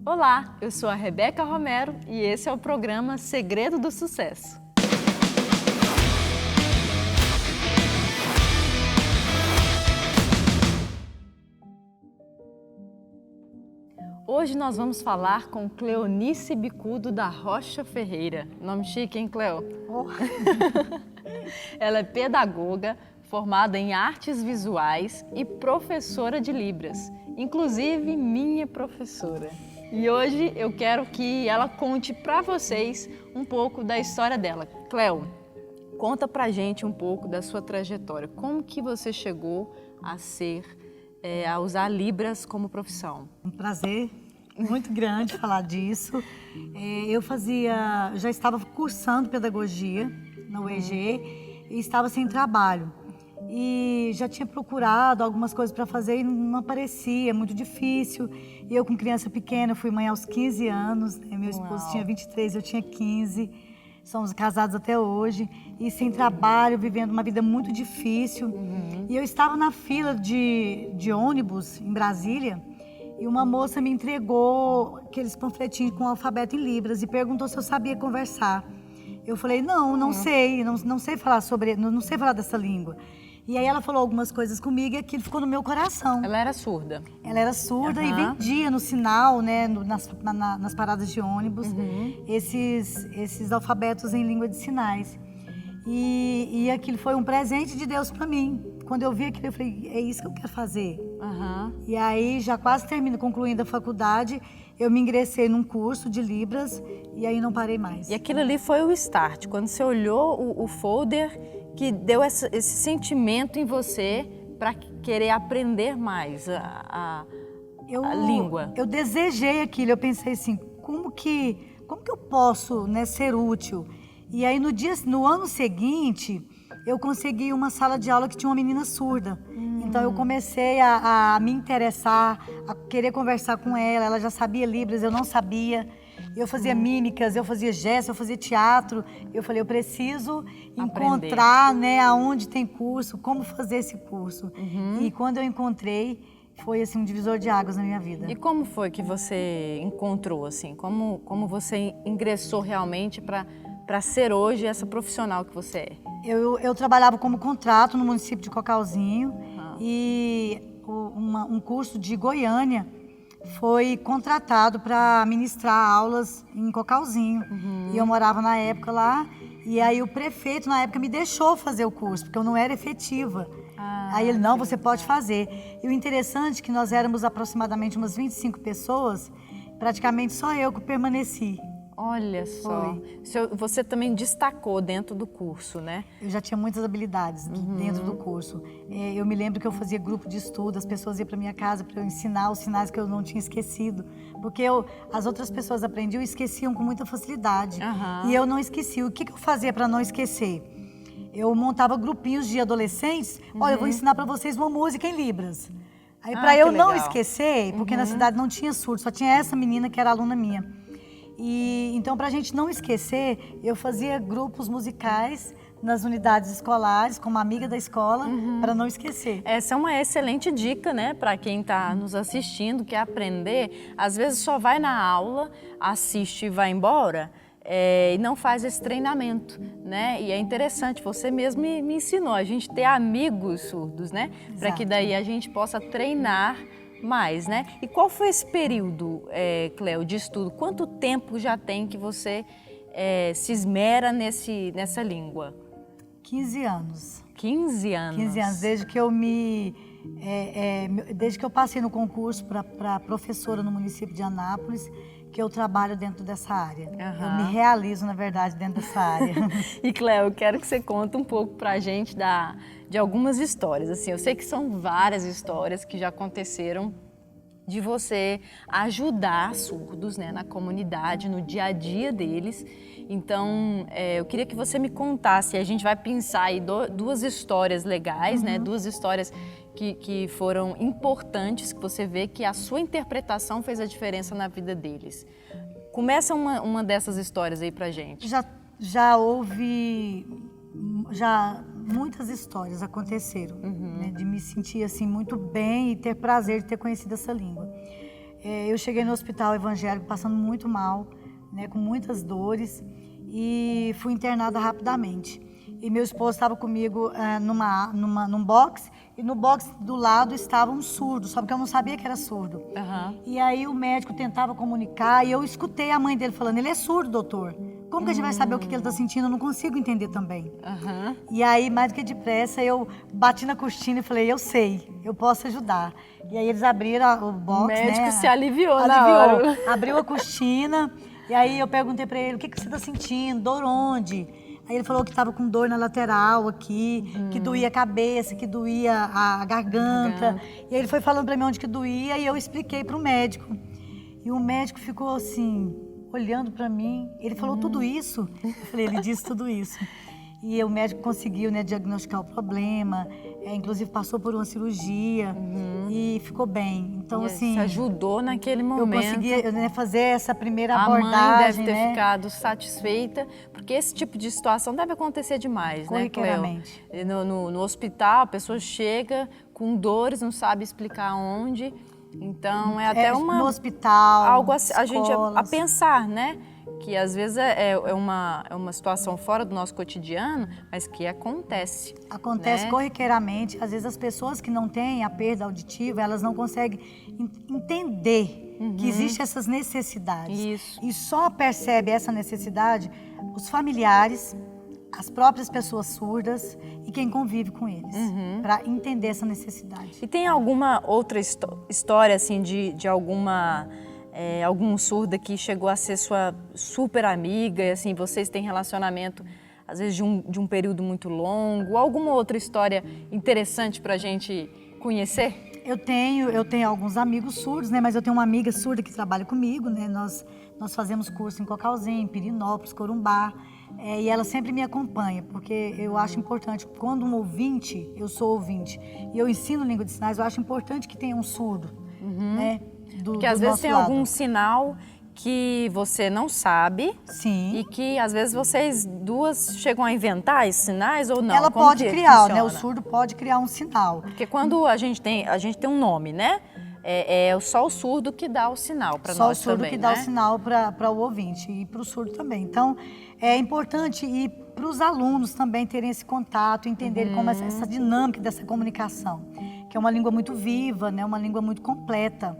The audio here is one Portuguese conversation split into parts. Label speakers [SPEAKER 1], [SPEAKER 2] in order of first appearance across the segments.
[SPEAKER 1] Olá, eu sou a Rebeca Romero e esse é o programa Segredo do Sucesso. Hoje nós vamos falar com Cleonice Bicudo da Rocha Ferreira. Nome chique, hein, Cleo?
[SPEAKER 2] Oh.
[SPEAKER 1] Ela é pedagoga, formada em artes visuais e professora de Libras, inclusive minha professora. E hoje eu quero que ela conte para vocês um pouco da história dela. Cleo, conta pra gente um pouco da sua trajetória. Como que você chegou a usar Libras como profissão?
[SPEAKER 2] Um prazer muito grande falar disso. Eu já estava cursando pedagogia na UEG e estava sem trabalho. E já tinha procurado algumas coisas para fazer e não aparecia, muito difícil. E eu com criança pequena, fui mãe aos 15 anos, né? Meu esposo tinha 23, eu tinha 15. Somos casados até hoje e sem trabalho, vivendo uma vida muito difícil. E eu estava na fila de ônibus em Brasília e uma moça me entregou aqueles panfletinhos com alfabeto em Libras e perguntou se eu sabia conversar. Eu falei, não sei, não sei falar não sei falar dessa língua. E aí ela falou algumas coisas comigo e aquilo ficou no meu coração.
[SPEAKER 1] Ela era surda?
[SPEAKER 2] Ela era surda e vendia no sinal, né, nas paradas de ônibus, esses alfabetos em língua de sinais. E aquilo foi um presente de Deus para mim. Quando eu vi aquilo, eu falei, é isso que eu quero fazer. E aí, já quase concluindo a faculdade, eu me ingressei num curso de Libras e aí não parei mais.
[SPEAKER 1] E aquilo ali foi o start, quando você olhou o folder que deu esse sentimento em você para querer aprender mais a língua.
[SPEAKER 2] Eu desejei aquilo, eu pensei assim, como que eu posso, né, ser útil? E aí no ano seguinte, eu consegui uma sala de aula que tinha uma menina surda. Então eu comecei a me interessar, a querer conversar com ela. Ela já sabia Libras, eu não sabia. Eu fazia mímicas, eu fazia gestos, eu fazia teatro. Eu falei, eu preciso encontrar, né, aonde tem curso, como fazer esse curso. E quando eu encontrei, foi assim um divisor de águas na minha vida.
[SPEAKER 1] E como foi que você encontrou, assim? Como você ingressou realmente para ser hoje essa profissional que você é?
[SPEAKER 2] Eu trabalhava como contrato no município de Cocalzinho e um curso de Goiânia foi contratado para ministrar aulas em Cocalzinho. E eu morava na época lá e aí o prefeito na época me deixou fazer o curso, porque eu não era efetiva. Aí ele, não, você pode fazer. E o interessante é que nós éramos aproximadamente umas 25 pessoas, praticamente só eu que permaneci.
[SPEAKER 1] Olha só, você também destacou dentro do curso, né?
[SPEAKER 2] Eu já tinha muitas habilidades dentro do curso. Eu me lembro que eu fazia grupo de estudo, as pessoas iam para minha casa para eu ensinar os sinais que eu não tinha esquecido. Porque as outras pessoas aprendiam e esqueciam com muita facilidade. E eu não esqueci. O que eu fazia para não esquecer? Eu montava grupinhos de adolescentes. Olha, eu vou ensinar para vocês uma música em Libras. Aí para eu não esquecer, porque na cidade não tinha surdo, só tinha essa menina que era aluna minha. E então, para a gente não esquecer, eu fazia grupos musicais nas unidades escolares, como amiga da escola, para não esquecer.
[SPEAKER 1] Essa é uma excelente dica, né, para quem está nos assistindo, quer aprender. Às vezes só vai na aula, assiste e vai embora, e não faz esse treinamento, né? E é interessante, você mesmo me ensinou a gente ter amigos surdos, né? Para que daí a gente possa treinar mais, né? E qual foi esse período, Cleo, de estudo? Quanto tempo já tem que você se esmera nessa língua?
[SPEAKER 2] 15 anos.
[SPEAKER 1] 15 anos?
[SPEAKER 2] 15 anos, desde que eu passei no concurso para professora no município de Anápolis, que eu trabalho dentro dessa área. Eu me realizo, na verdade, dentro dessa área.
[SPEAKER 1] E, Cleo, eu quero que você conte um pouco pra gente de algumas histórias. Assim, eu sei que são várias histórias que já aconteceram de você ajudar surdos, né, na comunidade, no dia a dia deles. Então, eu queria que você me contasse, a gente vai pensar aí duas histórias legais, né, duas histórias que foram importantes, que você vê que a sua interpretação fez a diferença na vida deles. Começa uma dessas histórias aí pra gente.
[SPEAKER 2] Já houve muitas histórias aconteceram, né, de me sentir assim muito bem e ter prazer de ter conhecido essa língua. eu cheguei no hospital evangélico passando muito mal, né, com muitas dores, e fui internada rapidamente. E meu esposo estava comigo num box, e no box do lado estava um surdo, só que eu não sabia que era surdo. E aí o médico tentava comunicar, e eu escutei a mãe dele falando, ele é surdo, doutor. Como que a gente vai saber o que ele está sentindo? Eu não consigo entender também. E aí, mais do que depressa, eu bati na cortina e falei, eu sei, eu posso ajudar. E aí eles abriram o box,
[SPEAKER 1] o médico
[SPEAKER 2] né?
[SPEAKER 1] se aliviou na hora.
[SPEAKER 2] Abriu a cortina, e aí eu perguntei para ele, o que você está sentindo? Dor onde? Aí ele falou que estava com dor na lateral aqui, que doía a cabeça, que doía a garganta. E aí ele foi falando para mim onde que doía e eu expliquei para o médico. E o médico ficou assim, olhando para mim. Ele falou tudo isso? Eu falei, ele disse tudo isso. E o médico conseguiu, né, diagnosticar o problema, inclusive passou por uma cirurgia e ficou bem. Então, assim...
[SPEAKER 1] Você ajudou naquele momento.
[SPEAKER 2] Eu consegui, né, fazer essa primeira abordagem,
[SPEAKER 1] A mãe deve ter
[SPEAKER 2] né?
[SPEAKER 1] ficado satisfeita, porque esse tipo de situação deve acontecer demais, né, Cleo? No hospital, a pessoa chega com dores, não sabe explicar onde. Então, é até
[SPEAKER 2] no hospital,
[SPEAKER 1] algo a gente a
[SPEAKER 2] escolas.
[SPEAKER 1] pensar, né? Que às vezes é uma situação fora do nosso cotidiano, mas que acontece.
[SPEAKER 2] Acontece
[SPEAKER 1] né?
[SPEAKER 2] corriqueiramente. Às vezes as pessoas que não têm a perda auditiva, elas não conseguem entender que existem essas necessidades.
[SPEAKER 1] Isso.
[SPEAKER 2] E só percebe essa necessidade os familiares, as próprias pessoas surdas e quem convive com eles, para entender essa necessidade.
[SPEAKER 1] E tem alguma outra história, assim, de algum surda que chegou a ser sua super amiga, e assim, vocês têm relacionamento, às vezes, de um período muito longo? Alguma outra história interessante para a gente conhecer?
[SPEAKER 2] Eu tenho alguns amigos surdos, né? Mas eu tenho uma amiga surda que trabalha comigo, né? Nós fazemos curso em Cocalzinho, em Pirinópolis, Corumbá, e ela sempre me acompanha, porque eu acho importante, quando um ouvinte, eu sou ouvinte, e eu ensino língua de sinais, eu acho importante que tenha um surdo, né?
[SPEAKER 1] Porque às vezes tem algum sinal que você não sabe.
[SPEAKER 2] Sim.
[SPEAKER 1] E que às vezes vocês duas chegam a inventar esses sinais ou não?
[SPEAKER 2] Ela
[SPEAKER 1] Como
[SPEAKER 2] pode
[SPEAKER 1] que
[SPEAKER 2] criar,
[SPEAKER 1] funciona?
[SPEAKER 2] né? O surdo pode criar um sinal.
[SPEAKER 1] Porque quando a gente tem um nome, né? É só o surdo que dá o sinal para nós também,
[SPEAKER 2] Só o surdo que dá
[SPEAKER 1] né?
[SPEAKER 2] o sinal para o ouvinte e para o surdo também. Então, é importante e para os alunos também terem esse contato, entenderem como essa dinâmica dessa comunicação, que é uma língua muito viva, né? Uma língua muito completa.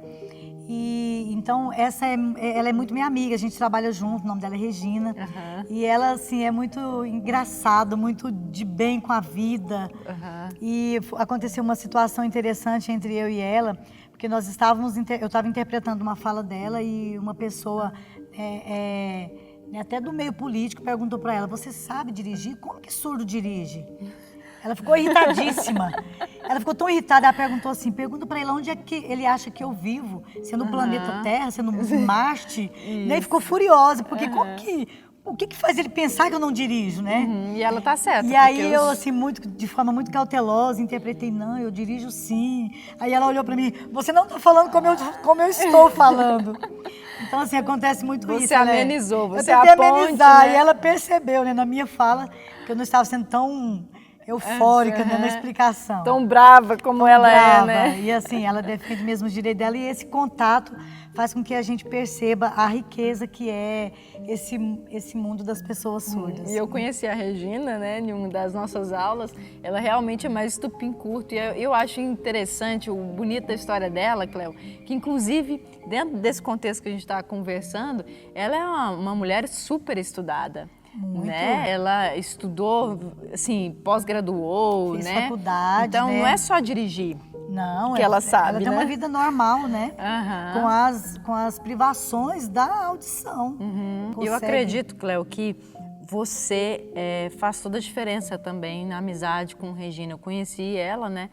[SPEAKER 2] E então ela é muito minha amiga, a gente trabalha junto, o nome dela é Regina. E ela assim é muito engraçada, muito de bem com a vida. E aconteceu uma situação interessante entre eu e ela, porque eu estava interpretando uma fala dela e uma pessoa até do meio político perguntou para ela: você sabe dirigir? Como que surdo dirige? Ela ficou irritadíssima. Ela ficou tão irritada, ela perguntou assim, pergunta para ele onde é que ele acha que eu vivo, se é no planeta Terra, se é no Marte. E ficou furiosa, porque o que faz ele pensar que eu não dirijo, né?
[SPEAKER 1] E ela tá certa.
[SPEAKER 2] E aí eu, assim, de forma muito cautelosa, interpretei, não, eu dirijo sim. Aí ela olhou para mim, você não tá falando como eu estou falando. Então, assim, acontece muito isso.
[SPEAKER 1] Você amenizou, você
[SPEAKER 2] eu tentei
[SPEAKER 1] aponte,
[SPEAKER 2] amenizar,
[SPEAKER 1] né?
[SPEAKER 2] e ela percebeu, né, na minha fala, que eu não estava sendo tão eufórica, né, na explicação.
[SPEAKER 1] Tão brava como ela é, né?
[SPEAKER 2] E assim, ela defende mesmo os direitos dela, e esse contato faz com que a gente perceba a riqueza que é esse mundo das pessoas surdas.
[SPEAKER 1] E eu conheci a Regina, né, em uma das nossas aulas. Ela realmente é mais estupim curto. E eu acho interessante, o bonito da história dela, Cleo, que inclusive, dentro desse contexto que a gente está conversando, ela é uma mulher super estudada.
[SPEAKER 2] Muito.
[SPEAKER 1] Né? Ela estudou, assim, pós-graduou,
[SPEAKER 2] Fez
[SPEAKER 1] né?
[SPEAKER 2] faculdade,
[SPEAKER 1] então
[SPEAKER 2] né?
[SPEAKER 1] não é só dirigir.
[SPEAKER 2] Não,
[SPEAKER 1] que ela sabe,
[SPEAKER 2] ela tem
[SPEAKER 1] né?
[SPEAKER 2] uma vida normal, né? Com as privações da audição.
[SPEAKER 1] Eu acredito, Cleo, que você faz toda a diferença também na amizade com Regina. Eu conheci ela, né?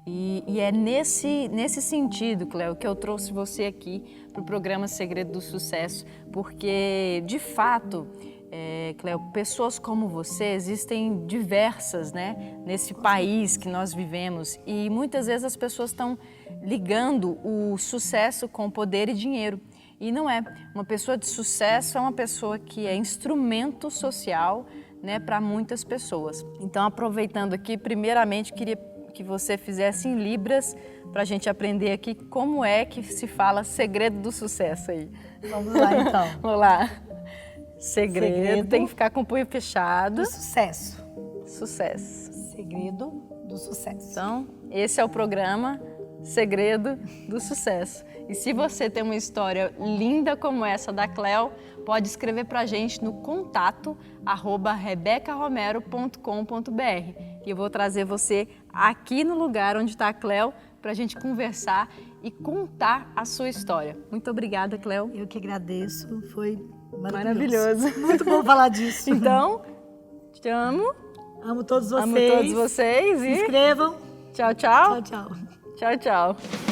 [SPEAKER 1] E é nesse sentido, Cleo, que eu trouxe você aqui para o programa Segredo do Sucesso, porque, de fato, Cleo, pessoas como você existem diversas, né, nesse país que nós vivemos, e muitas vezes as pessoas estão ligando o sucesso com poder e dinheiro. E não é. Uma pessoa de sucesso é uma pessoa que é instrumento social, né, para muitas pessoas. Então, aproveitando aqui, primeiramente, queria que você fizesse em libras para a gente aprender aqui como é que se fala segredo do sucesso aí.
[SPEAKER 2] Vamos lá, então.
[SPEAKER 1] Vamos lá. Segredo, tem que ficar com o punho fechado.
[SPEAKER 2] Do sucesso.
[SPEAKER 1] Sucesso.
[SPEAKER 2] Segredo do sucesso.
[SPEAKER 1] Então, esse é o programa Segredo do Sucesso. E se você tem uma história linda como essa da Cléo, pode escrever pra gente no contato@rebecaromero.com.br. E eu vou trazer você aqui no lugar onde está a Cléo pra gente conversar e contar a sua história. Muito obrigada, Cléo.
[SPEAKER 2] Eu que agradeço, foi
[SPEAKER 1] Maravilhoso.
[SPEAKER 2] Muito bom falar disso.
[SPEAKER 1] Então, te amo.
[SPEAKER 2] Amo todos vocês.
[SPEAKER 1] Amo todos vocês
[SPEAKER 2] Se
[SPEAKER 1] e
[SPEAKER 2] inscrevam.
[SPEAKER 1] tchau, tchau.
[SPEAKER 2] Tchau, tchau.
[SPEAKER 1] Tchau, tchau.